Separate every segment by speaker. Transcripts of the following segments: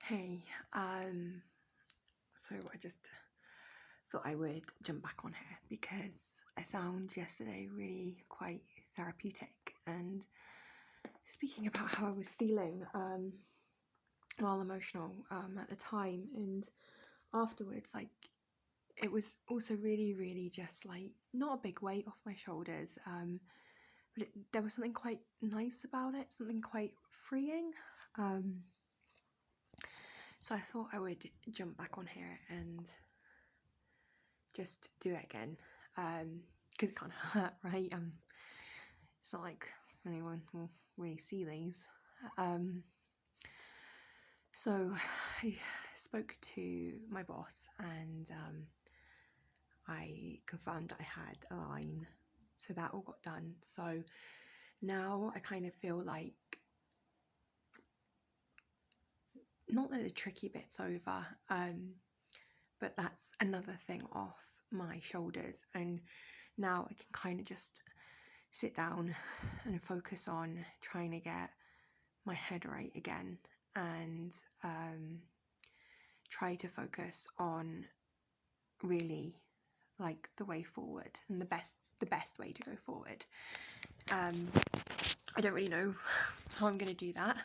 Speaker 1: Hey, so I just thought I would jump back on here because I found yesterday really quite therapeutic. And speaking about how I was feeling, while emotional at the time and afterwards, like it was also really just like not a big weight off my shoulders, but there was something quite nice about it, something quite freeing. So I thought I would jump back on here and just do it again, because it can't hurt, right? It's not like anyone will really see these. So I spoke to my boss and I confirmed that I had a line, so that all got done. So now I kind of feel like, not that the tricky bit's over, but that's another thing off my shoulders, and now I can kind of just sit down and focus on trying to get my head right again, and try to focus on really like the way forward and the best way to go forward. I don't really know how I'm going to do that.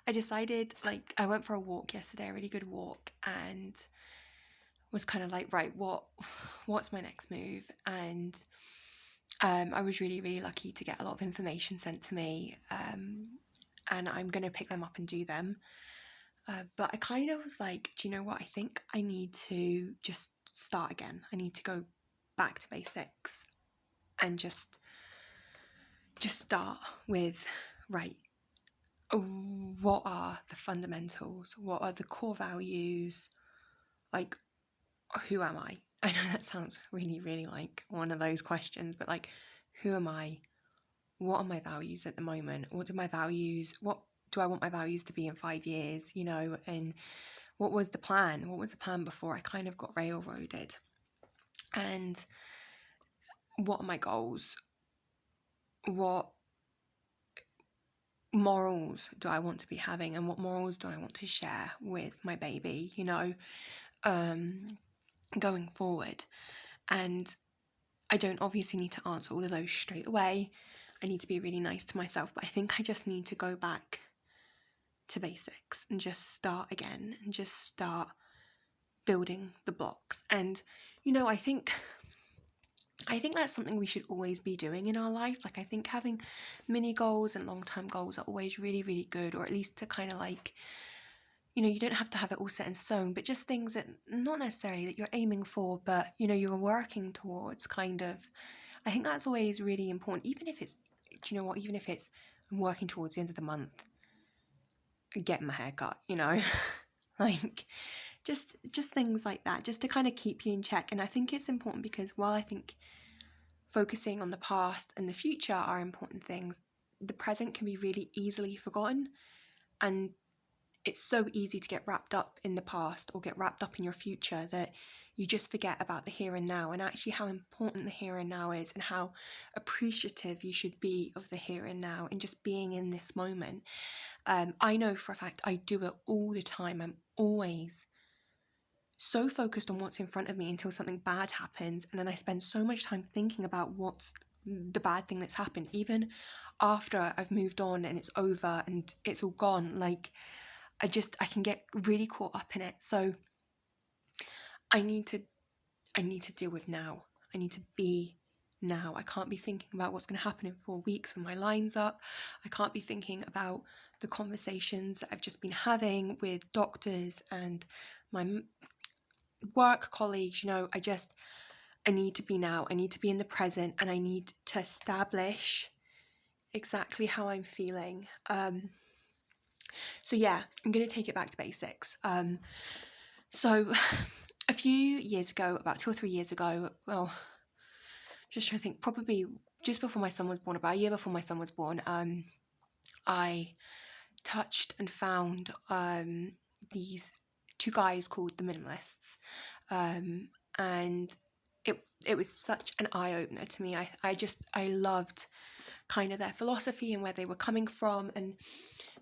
Speaker 1: I decided, like, I went for a walk yesterday, a really good walk, and was kind of like, right, what's my next move? And I was really lucky to get a lot of information sent to me, and I'm going to pick them up and do them. But I kind of was like, do you know what? I think I need to just start again. I need to go back to basics and just start with, right, what are the fundamentals? What are the core values? Like, who am I? I know that sounds really like one of those questions, but like, who am I? What are my values at the moment? What do I want my values to be in 5 years, and what was the plan? What was the plan before I kind of got railroaded? And what are my goals? What morals do I want to be having, and what morals do I want to share with my baby, going forward? And I don't obviously need to answer all of those straight away. I need to be really nice to myself, but I think I just need to go back to basics and just start again and just start building the blocks. And I think that's something we should always be doing in our life. Like, I think having mini goals and long-term goals are always really good, or at least to kind of like, you don't have to have it all set in stone, but just things that not necessarily that you're aiming for, but you're working towards, kind of. I think that's always really important, even if it's, even if it's I'm working towards the end of the month, getting my hair cut, like just things like that, just to kind of keep you in check. And I think it's important because while I think focusing on the past and the future are important things, the present can be really easily forgotten, and it's so easy to get wrapped up in the past or get wrapped up in your future that you just forget about the here and now, and actually how important the here and now is, and how appreciative you should be of the here and now and just being in this moment. I know for a fact I do it all the time. I'm always so focused on what's in front of me until something bad happens, and then I spend so much time thinking about what's the bad thing that's happened, even after I've moved on and it's over and it's all gone. Like, I can get really caught up in it. So I need to deal with now. I need to be now. I can't be thinking about what's going to happen in 4 weeks when my line's up. I can't be thinking about the conversations that I've just been having with doctors and my work colleagues. I need to be now. I need to be in the present, and I need to establish exactly how I'm feeling. So yeah, I'm going to take it back to basics. So a few years ago, about 2 or 3 years ago, well, just trying to think, probably just before my son was born, about a year before my son was born, I touched and found these 2 guys called the Minimalists, and it was such an eye-opener to me. I loved kind of their philosophy and where they were coming from, and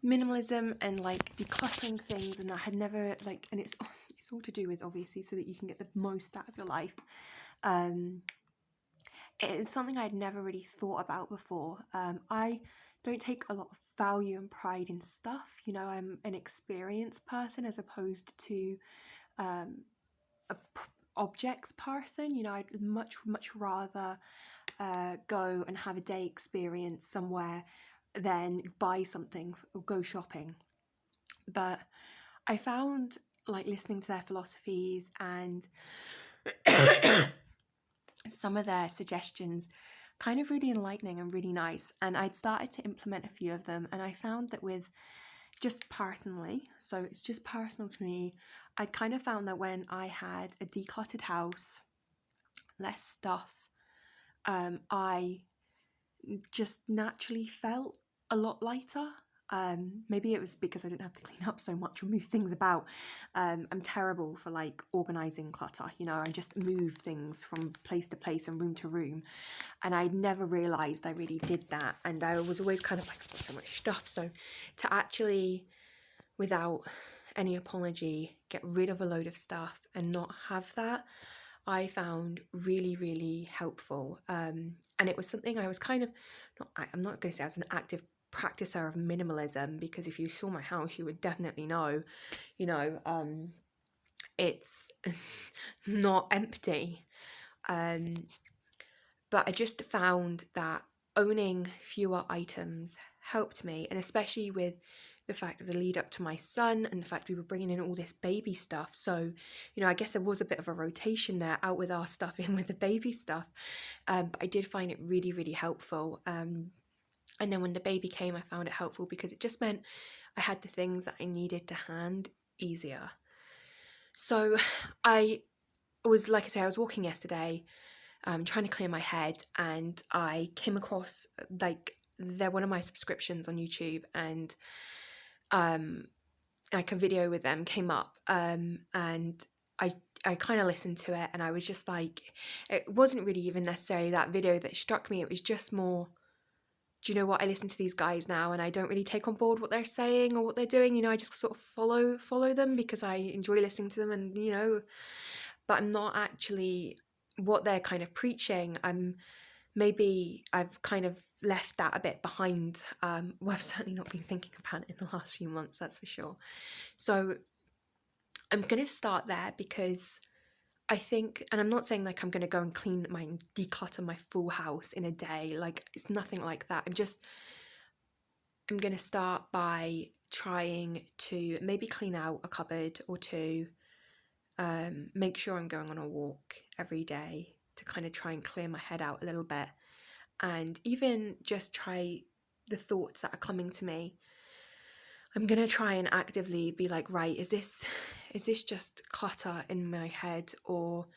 Speaker 1: minimalism and like decluttering things, and I had never like, and it's all to do with obviously so that you can get the most out of your life. It is something I'd never really thought about before. I don't take a lot of value and pride in stuff. You know, I'm an experienced person as opposed to a objects person. You know, I'd much rather go and have a day experience somewhere than buy something or go shopping. But I found like listening to their philosophies and some of their suggestions kind of really enlightening and really nice. And I'd started to implement a few of them, and I found that with just personally, so it's just personal to me, I'd kind of found that when I had a decluttered house, less stuff, I just naturally felt a lot lighter. Maybe it was because I didn't have to clean up so much or move things about. I'm terrible for like organizing clutter. You know, I just move things from place to place and room to room, and I never realized I really did that. And I was always kind of like, I've got so much stuff. So to actually, without any apology, get rid of a load of stuff and not have that, I found really, really helpful. And it was something I was kind of, I'm not going to say I was an active practicer of minimalism, because if you saw my house, you would definitely know, you know, it's not empty. But I just found that owning fewer items helped me, and especially with the fact of the lead up to my son and the fact we were bringing in all this baby stuff. So, you know, I guess there was a bit of a rotation there, out with our stuff, in with the baby stuff. But I did find it really, really helpful. And then when the baby came, I found it helpful because it just meant I had the things that I needed to hand easier. So I was, like I say, I was walking yesterday, trying to clear my head, and I came across like they're one of my subscriptions on YouTube, and like a video with them came up, and I kind of listened to it, and I was just like, it wasn't really even necessarily that video that struck me. It was just more, do you know what, I listen to these guys now and I don't really take on board what they're saying or what they're doing. You know, I just sort of follow them because I enjoy listening to them, and you know, but I'm not actually what they're kind of preaching. Maybe I've kind of left that a bit behind. Well, I've certainly not been thinking about it in the last few months, that's for sure. So I'm going to start there because I think, and I'm not saying like I'm going to go and declutter my full house in a day. Like, it's nothing like that. I'm going to start by trying to maybe clean out a cupboard or two, make sure I'm going on a walk every day to kind of try and clear my head out a little bit, and even just try the thoughts that are coming to me. I'm going to try and actively be like, right, is this just clutter in my head, or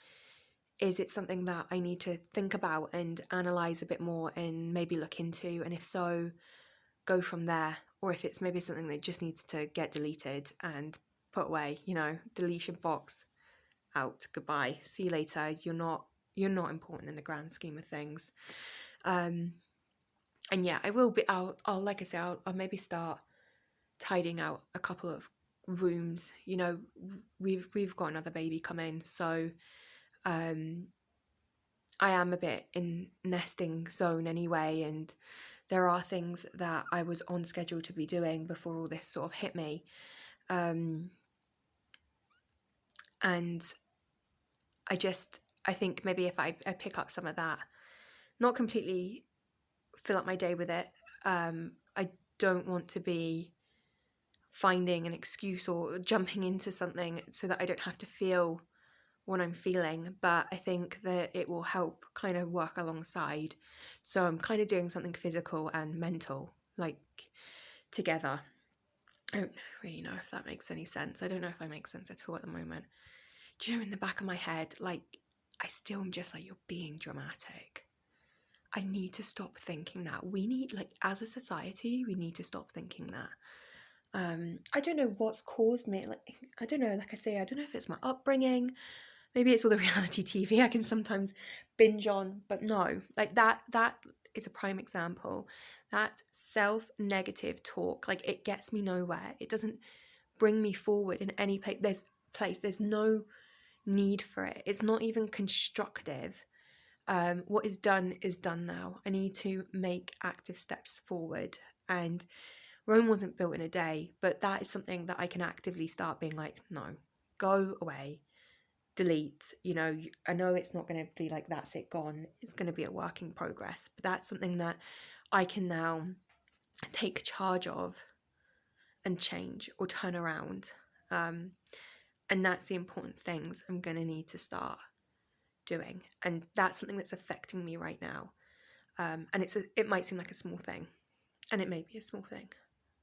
Speaker 1: is it something that I need to think about and analyze a bit more and maybe look into? And if so, go from there. Or if it's maybe something that just needs to get deleted and put away, you know, deletion box out, goodbye, see you later. You're not important in the grand scheme of things. And yeah, I will be, I'll like I say, I'll maybe start tidying out a couple of rooms. You know, we've got another baby coming, so I am a bit in nesting zone anyway, and there are things that I was on schedule to be doing before all this sort of hit me. And I think maybe if I pick up some of that, not completely fill up my day with it. I don't want to be finding an excuse or jumping into something so that I don't have to feel what I'm feeling, but I think that it will help kind of work alongside. So I'm kind of doing something physical and mental, like, together. I don't really know if that makes any sense. I don't know if I make sense at all at the moment. Do you know, in the back of my head, like, I still am just like, you're being dramatic. I need to stop thinking that. We need, like, as a society, we need to stop thinking that. I don't know what's caused me. Like, I don't know. Like I say, I don't know if it's my upbringing. Maybe it's all the reality TV I can sometimes binge on. But no, like that is a prime example. That self-negative talk, like, it gets me nowhere. It doesn't bring me forward in any there's no need for it. It's not even constructive. What is done now. I need to make active steps forward. And Rome wasn't built in a day, but that is something that I can actively start being like, no, go away, delete. I know it's not going to be like, that's it, gone. It's going to be a work in progress, but that's something that I can now take charge of and change or turn around. And that's the important things I'm going to need to start doing. And that's something that's affecting me right now. And it might seem like a small thing, and it may be a small thing,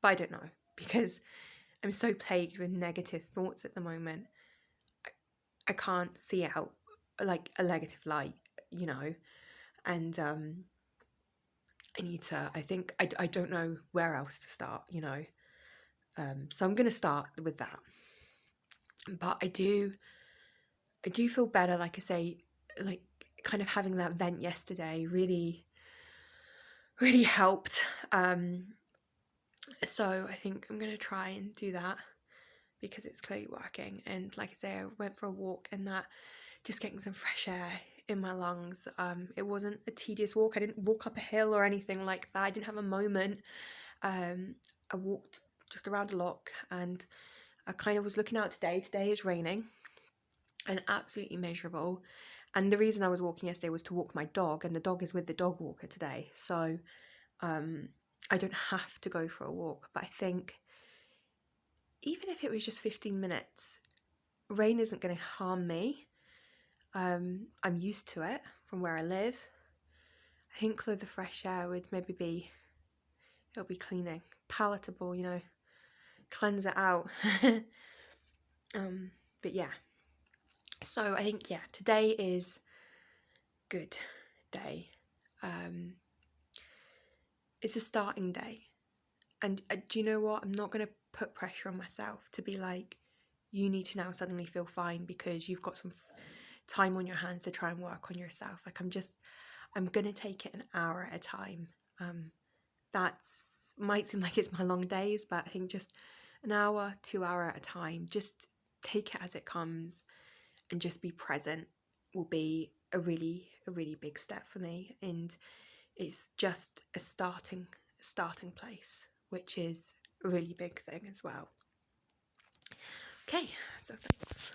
Speaker 1: but I don't know, because I'm so plagued with negative thoughts at the moment. I can't see out like a negative light, and I need to, I think, I don't know where else to start, so I'm going to start with that. But I do feel better, like I say, like kind of having that vent yesterday really, really helped. So I think I'm going to try and do that, because it's clearly working. And like I say, I went for a walk, and that, just getting some fresh air in my lungs. It wasn't a tedious walk. I didn't walk up a hill or anything like that. I didn't have a moment. I walked just around a lock, and I kind of was looking out today. Today is raining and absolutely miserable. And the reason I was walking yesterday was to walk my dog, and the dog is with the dog walker today. So I don't have to go for a walk. But I think even if it was just 15 minutes, rain isn't going to harm me. I'm used to it from where I live. I think though the fresh air would maybe it'll be cleaning, palatable, cleanse it out. But yeah. So I think, yeah, today is good day. It's a starting day. And do you know what? I'm not going to put pressure on myself to be like, you need to now suddenly feel fine because you've got some time on your hands to try and work on yourself. Like, I'm going to take it an hour at a time. That's might seem like it's my long days, but I think just an hour, 2 hour at a time, just take it as it comes and just be present will be a really big step for me. And it's just a starting place, which is a really big thing as well. Okay, so thanks.